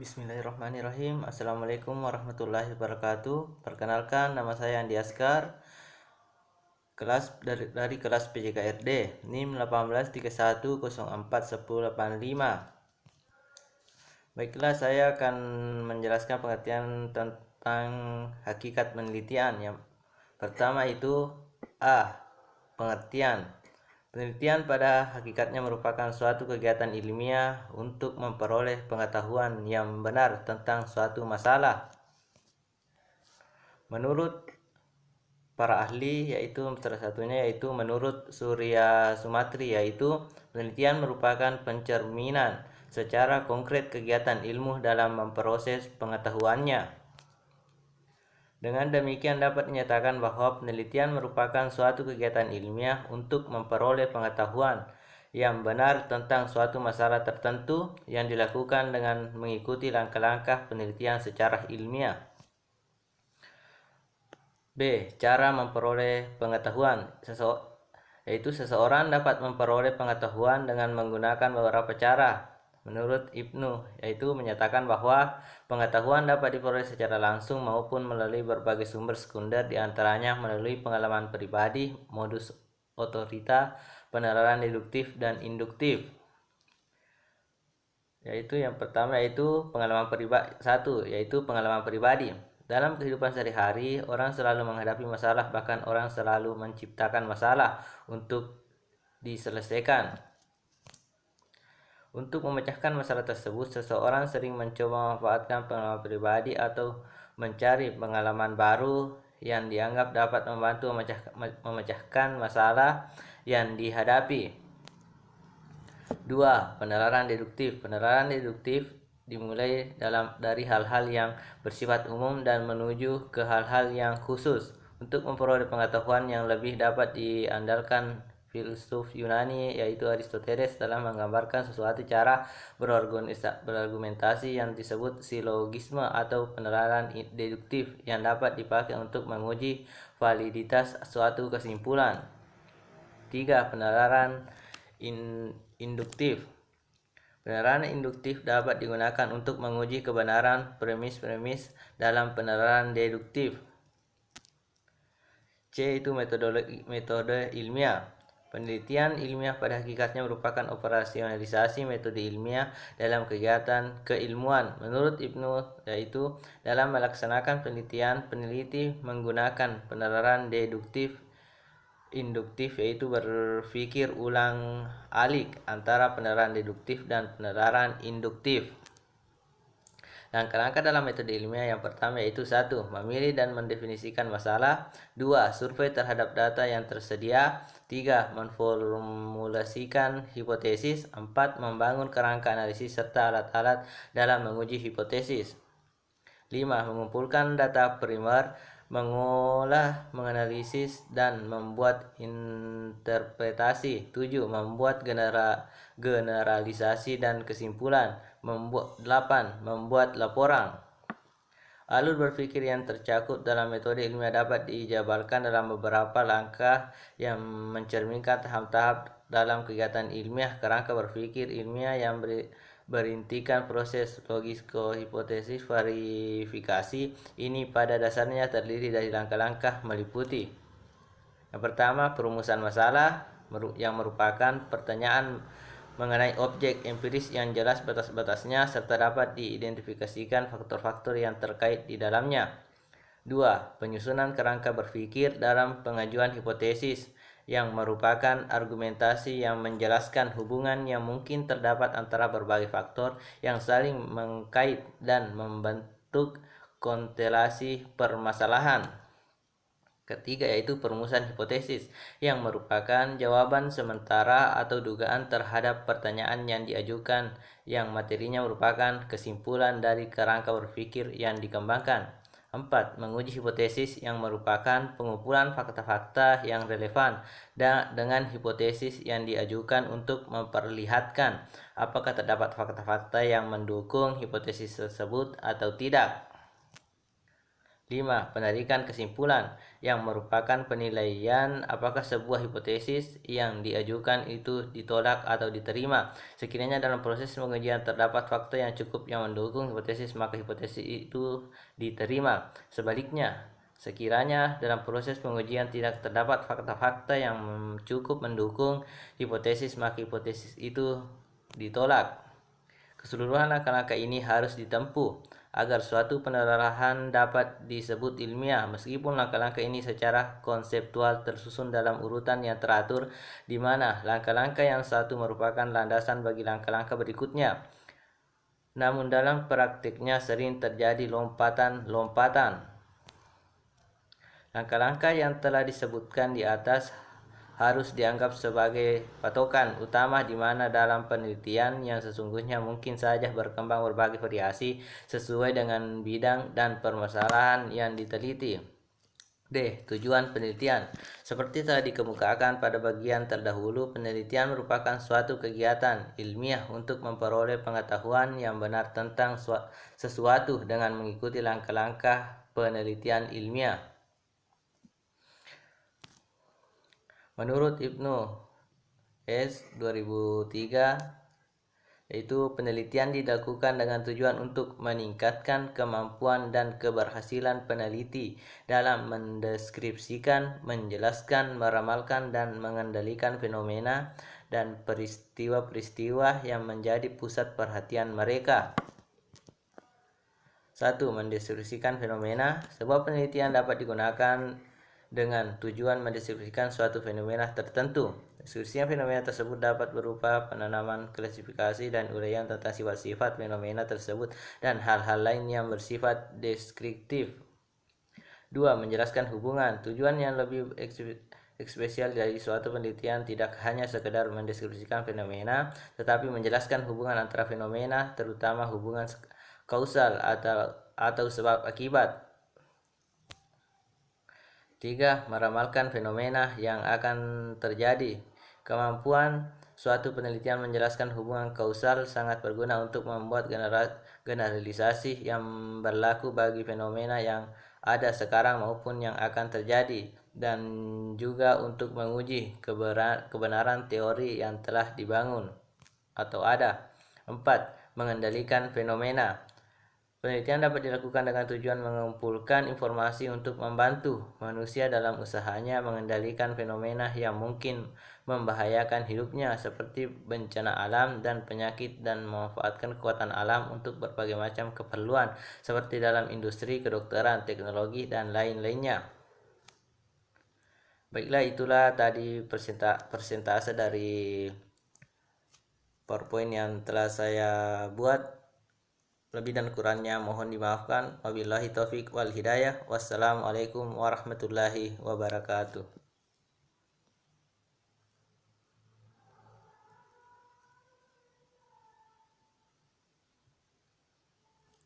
Bismillahirrahmanirrahim. Assalamualaikum warahmatullahi wabarakatuh. Perkenalkan, nama saya Andi Askar, kelas dari kelas PJKRD, NIM 1831041085. Baiklah, saya akan menjelaskan pengertian tentang hakikat penelitian. Yang pertama itu pengertian. Penelitian pada hakikatnya merupakan suatu kegiatan ilmiah untuk memperoleh pengetahuan yang benar tentang suatu masalah. Menurut para ahli, yaitu salah satunya yaitu menurut Surya Sumatri, yaitu penelitian merupakan pencerminan secara konkret kegiatan ilmu dalam memproses pengetahuannya. Dengan demikian dapat dinyatakan bahwa penelitian merupakan suatu kegiatan ilmiah untuk memperoleh pengetahuan yang benar tentang suatu masalah tertentu yang dilakukan dengan mengikuti langkah-langkah penelitian secara ilmiah. B. Cara memperoleh pengetahuan. Seseorang dapat memperoleh pengetahuan dengan menggunakan beberapa cara. Menurut Ibnu, yaitu menyatakan bahwa pengetahuan dapat diperoleh secara langsung maupun melalui berbagai sumber sekunder, diantaranya melalui pengalaman pribadi, modus otorita, penalaran deduktif dan induktif. Yaitu yang pertama yaitu pengalaman pribadi. Yaitu pengalaman pribadi. Dalam kehidupan sehari-hari, orang selalu menghadapi masalah, bahkan orang selalu menciptakan masalah untuk diselesaikan. Untuk memecahkan masalah tersebut, seseorang sering mencoba memanfaatkan pengalaman pribadi atau mencari pengalaman baru yang dianggap dapat membantu memecahkan masalah yang dihadapi. 2. Penalaran deduktif. Penalaran deduktif dimulai dari hal-hal yang bersifat umum dan menuju ke hal-hal yang khusus. Untuk memperoleh pengetahuan yang lebih dapat diandalkan filsuf Yunani, yaitu Aristoteles, dalam menggambarkan sesuatu cara berargumentasi yang disebut silogisme atau penalaran deduktif yang dapat dipakai untuk menguji validitas suatu kesimpulan. 3. Penalaran induktif. Penalaran induktif dapat digunakan untuk menguji kebenaran premis-premis dalam penalaran deduktif. C. Itu metode ilmiah. Penelitian ilmiah pada hakikatnya merupakan operasionalisasi metode ilmiah dalam kegiatan keilmuan. Menurut Ibnu, yaitu dalam melaksanakan penelitian, peneliti menggunakan penalaran deduktif induktif, yaitu berpikir ulang alik antara penalaran deduktif dan penalaran induktif. Langkah-langkah dalam metode ilmiah yang pertama yaitu 1. Memilih dan mendefinisikan masalah. 2. Survei terhadap data yang tersedia. 3. Memformulasikan hipotesis. 4. Membangun kerangka analisis serta alat-alat dalam menguji hipotesis. 5. Mengumpulkan data primer, mengolah, menganalisis, dan membuat interpretasi. 7. Membuat generalisasi dan kesimpulan. 8. Membuat laporan. Alur berpikir yang tercakup dalam metode ilmiah dapat dijabarkan dalam beberapa langkah yang mencerminkan tahap-tahap dalam kegiatan ilmiah. Kerangka berpikir ilmiah yang berintikan proses logiko-hipotesis verifikasi ini pada dasarnya terdiri dari langkah-langkah meliputi. Yang pertama, perumusan masalah, yang merupakan pertanyaan mengenai objek empiris yang jelas batas-batasnya serta dapat diidentifikasikan faktor-faktor yang terkait di dalamnya. 2. Penyusunan kerangka berpikir dalam pengajuan hipotesis, yang merupakan argumentasi yang menjelaskan hubungan yang mungkin terdapat antara berbagai faktor yang saling mengkait dan membentuk konstelasi permasalahan. Ketiga yaitu perumusan hipotesis, yang merupakan jawaban sementara atau dugaan terhadap pertanyaan yang diajukan, yang materinya merupakan kesimpulan dari kerangka berpikir yang dikembangkan. 4. Menguji hipotesis, yang merupakan pengumpulan fakta-fakta yang relevan dengan hipotesis yang diajukan untuk memperlihatkan apakah terdapat fakta-fakta yang mendukung hipotesis tersebut atau tidak. 5. Penarikan kesimpulan, yang merupakan penilaian apakah sebuah hipotesis yang diajukan itu ditolak atau diterima. Sekiranya dalam proses pengujian terdapat fakta yang cukup yang mendukung hipotesis, maka hipotesis itu diterima. Sebaliknya, sekiranya dalam proses pengujian tidak terdapat fakta-fakta yang cukup mendukung hipotesis, maka hipotesis itu ditolak. Keseluruhan langkah-langkah ini harus ditempuh agar suatu penelaahan dapat disebut ilmiah, meskipun langkah-langkah ini secara konseptual tersusun dalam urutan yang teratur, di mana langkah-langkah yang satu merupakan landasan bagi langkah-langkah berikutnya. Namun dalam praktiknya sering terjadi lompatan-lompatan. Langkah-langkah yang telah disebutkan di atas harus dianggap sebagai patokan utama, di mana dalam penelitian yang sesungguhnya mungkin saja berkembang berbagai variasi sesuai dengan bidang dan permasalahan yang diteliti. D. Tujuan penelitian. Seperti telah dikemukakan pada bagian terdahulu, penelitian merupakan suatu kegiatan ilmiah untuk memperoleh pengetahuan yang benar tentang sesuatu dengan mengikuti langkah-langkah penelitian ilmiah. Menurut Ibnu S. 2003, yaitu penelitian dilakukan dengan tujuan untuk meningkatkan kemampuan dan keberhasilan peneliti dalam mendeskripsikan, menjelaskan, meramalkan, dan mengendalikan fenomena dan peristiwa-peristiwa yang menjadi pusat perhatian mereka. 1. Mendeskripsikan fenomena. Sebuah penelitian dapat digunakan dengan tujuan mendeskripsikan suatu fenomena tertentu. Deskripsi fenomena tersebut dapat berupa penanaman klasifikasi dan uraian tentang sifat-sifat fenomena tersebut dan hal-hal lain yang bersifat deskriptif. 2. Menjelaskan hubungan. Tujuan yang lebih spesial dari suatu penelitian tidak hanya sekedar mendeskripsikan fenomena, tetapi menjelaskan hubungan antara fenomena, terutama hubungan kausal atau sebab akibat. 3. Meramalkan fenomena yang akan terjadi. Kemampuan suatu penelitian menjelaskan hubungan kausal sangat berguna untuk membuat generalisasi yang berlaku bagi fenomena yang ada sekarang maupun yang akan terjadi, dan juga untuk menguji kebenaran teori yang telah dibangun atau ada. 4. Mengendalikan fenomena. Penelitian dapat dilakukan dengan tujuan mengumpulkan informasi untuk membantu manusia dalam usahanya mengendalikan fenomena yang mungkin membahayakan hidupnya, seperti bencana alam dan penyakit, dan memanfaatkan kekuatan alam untuk berbagai macam keperluan, seperti dalam industri, kedokteran, teknologi, dan lain-lainnya. Baiklah, itulah tadi persentase dari PowerPoint yang telah saya buat. Lebih dan kurangnya mohon dimaafkan. Wabillahi taufik wal hidayah. Wassalamualaikum warahmatullahi wabarakatuh.